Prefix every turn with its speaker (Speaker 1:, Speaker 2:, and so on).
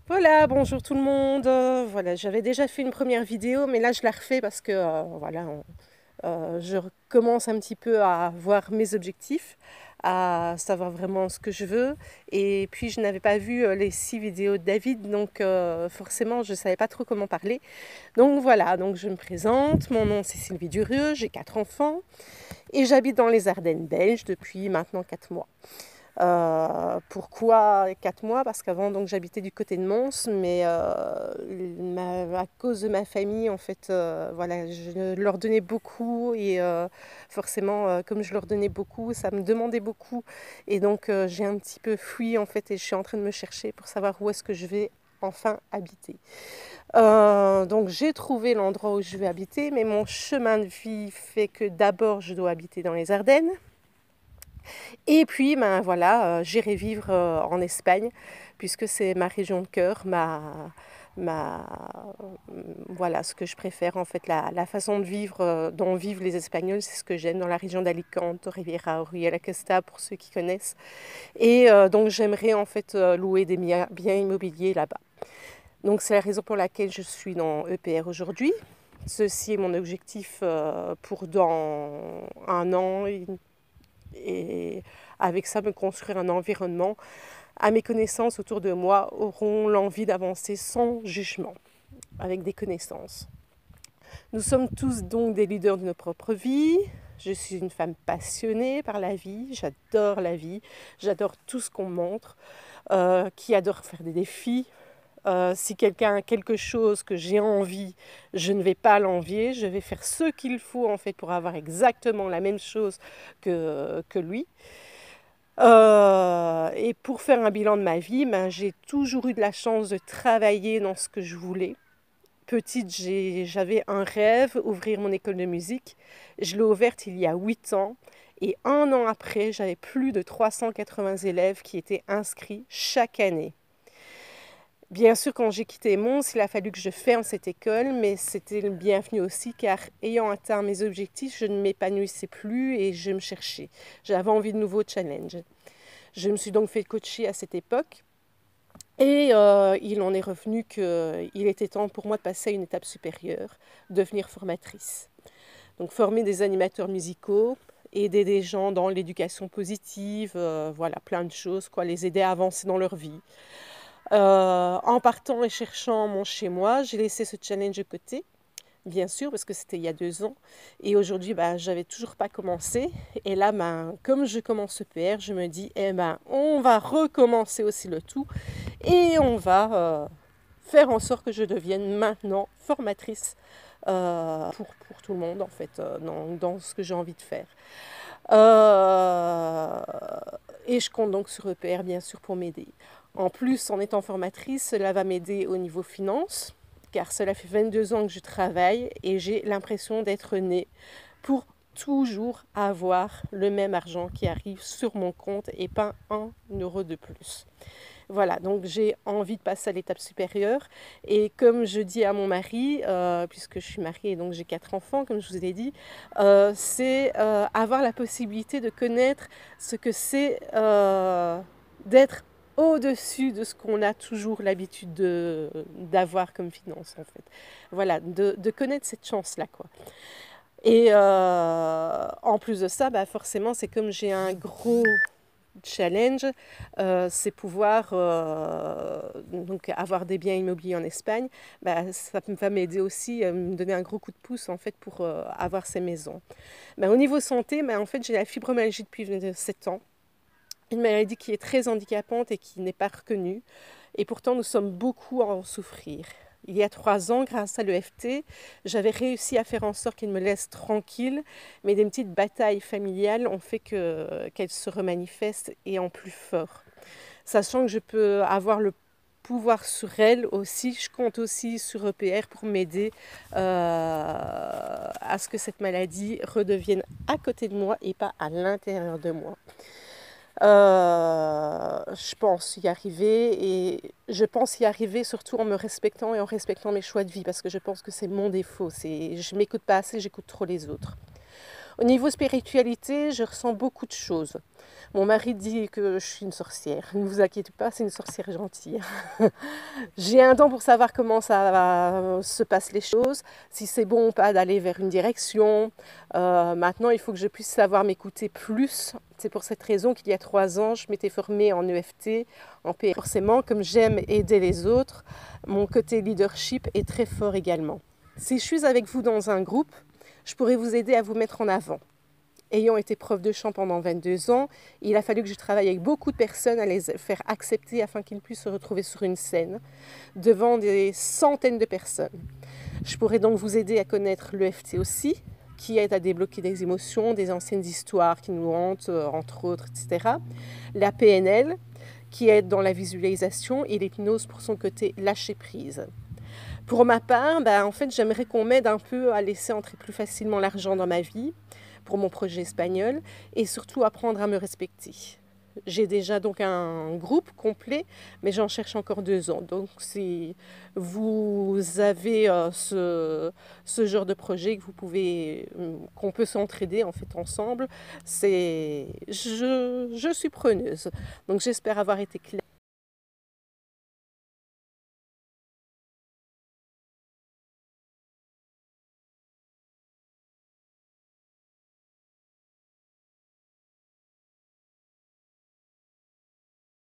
Speaker 1: Voilà, bonjour tout le monde. Voilà, j'avais déjà fait une première vidéo, mais là je la refais parce que voilà, je commence un petit peu à voir mes objectifs, à savoir vraiment ce que je veux. Et puis je n'avais pas vu les 6 vidéos de David, donc forcément je ne savais pas trop comment parler. Donc voilà, donc je me présente. Mon nom c'est Sylvie Durieux, j'ai 4 enfants et j'habite dans les Ardennes belges depuis maintenant 4 mois. Pourquoi 4 mois? Parce qu'avant, donc, j'habitais du côté de Mons, mais à cause de ma famille, en fait, voilà, je leur donnais beaucoup et forcément, comme je leur donnais beaucoup, ça me demandait beaucoup. Et donc, j'ai un petit peu fui, en fait, et je suis en train de me chercher pour savoir où est-ce que je vais enfin habiter. Donc, j'ai trouvé l'endroit où je vais habiter, mais mon chemin de vie fait que d'abord, je dois habiter dans les Ardennes. Et puis, ben voilà, j'irai vivre en Espagne, puisque c'est ma région de cœur, ma, voilà, ce que je préfère en fait, la façon de vivre, dont vivent les Espagnols, c'est ce que j'aime dans la région d'Alicante, Riviera, Orihuela Costa, pour ceux qui connaissent. Et donc, j'aimerais en fait louer des biens immobiliers là-bas. Donc, c'est la raison pour laquelle je suis dans EPR aujourd'hui. Ceci est mon objectif pour dans un an et avec ça me construire un environnement. À mes connaissances autour de moi auront l'envie d'avancer sans jugement, avec des connaissances. Nous sommes tous donc des leaders de nos propres vies. Je suis une femme passionnée par la vie, j'adore tout ce qu'on montre, qui adore faire des défis. Si quelqu'un a quelque chose que j'ai envie, je ne vais pas l'envier, je vais faire ce qu'il faut en fait pour avoir exactement la même chose que lui. Et pour faire un bilan de ma vie, ben, j'ai toujours eu de la chance de travailler dans ce que je voulais. Petite, j'avais un rêve, ouvrir mon école de musique. Je l'ai ouverte il y a 8 ans. Et un an après, j'avais plus de 380 élèves qui étaient inscrits chaque année. Bien sûr, quand j'ai quitté Mons, il a fallu que je ferme cette école, mais c'était le bienvenu aussi, car ayant atteint mes objectifs, je ne m'épanouissais plus et je me cherchais. J'avais envie de nouveaux challenges. Je me suis donc fait coacher à cette époque. Et il en est revenu qu'il était temps pour moi de passer à une étape supérieure, devenir formatrice. Donc former des animateurs musicaux, aider des gens dans l'éducation positive, voilà, plein de choses, quoi, les aider à avancer dans leur vie. En partant et cherchant mon chez-moi, j'ai laissé ce challenge de côté, bien sûr, parce que c'était il y a 2 ans. Et aujourd'hui, ben, j'avais toujours pas commencé. Et là, ben, comme je commence EPR, je me dis, eh ben, on va recommencer aussi le tout. Et on va faire en sorte que je devienne maintenant formatrice pour tout le monde, en fait, dans ce que j'ai envie de faire. Euh, et je compte donc sur EPR, bien sûr, pour m'aider. En plus, en étant formatrice, cela va m'aider au niveau finance, car cela fait 22 ans que je travaille et j'ai l'impression d'être née pour toujours avoir le même argent qui arrive sur mon compte et pas 1 euro de plus. Voilà, donc j'ai envie de passer à l'étape supérieure. Et comme je dis à mon mari, puisque je suis mariée et donc j'ai 4 enfants, comme je vous ai dit, c'est avoir la possibilité de connaître ce que c'est d'être au-dessus de ce qu'on a toujours l'habitude d'avoir comme finance, en fait. Voilà, de connaître cette chance-là, quoi. Et en plus de ça, bah forcément, c'est comme j'ai un gros challenge, c'est pouvoir donc avoir des biens immobiliers en Espagne. Bah, ça va m'aider aussi, me donner un gros coup de pouce en fait pour avoir ces maisons. Bah, au niveau santé, bah, en fait, j'ai la fibromyalgie depuis 7 ans. Une maladie qui est très handicapante et qui n'est pas reconnue. Et pourtant, nous sommes beaucoup à en souffrir. Il y a 3 ans, grâce à l'EFT, j'avais réussi à faire en sorte qu'il me laisse tranquille, mais des petites batailles familiales ont fait qu'elle se remanifeste et en plus fort. Sachant que je peux avoir le pouvoir sur elle aussi, je compte aussi sur EPR pour m'aider à ce que cette maladie redevienne à côté de moi et pas à l'intérieur de moi. Je pense y arriver et je pense y arriver surtout en me respectant et en respectant mes choix de vie parce que je pense que c'est mon défaut. Je m'écoute pas assez, j'écoute trop les autres. Au niveau spiritualité, je ressens beaucoup de choses. Mon mari dit que je suis une sorcière. Ne vous inquiétez pas, c'est une sorcière gentille. J'ai un don pour savoir comment se passent les choses, si c'est bon ou pas d'aller vers une direction. Maintenant, il faut que je puisse savoir m'écouter plus. C'est pour cette raison qu'il y a 3 ans, je m'étais formée en EFT, en PNL. Forcément, comme j'aime aider les autres, mon côté leadership est très fort également. Si je suis avec vous dans un groupe, je pourrais vous aider à vous mettre en avant. Ayant été prof de chant pendant 22 ans, il a fallu que je travaille avec beaucoup de personnes à les faire accepter afin qu'ils puissent se retrouver sur une scène devant des centaines de personnes. Je pourrais donc vous aider à connaître l'EFT aussi, qui aide à débloquer des émotions, des anciennes histoires qui nous hantent, entre autres, etc. La PNL, qui aide dans la visualisation, et l'hypnose pour son côté lâcher prise. Pour ma part, en fait, j'aimerais qu'on m'aide un peu à laisser entrer plus facilement l'argent dans ma vie, pour mon projet espagnol, et surtout apprendre à me respecter. J'ai déjà donc un groupe complet, mais j'en cherche encore 2 ans. Donc si vous avez ce genre de projet que vous pouvez, qu'on peut s'entraider en fait ensemble, je suis preneuse. Donc j'espère avoir été claire.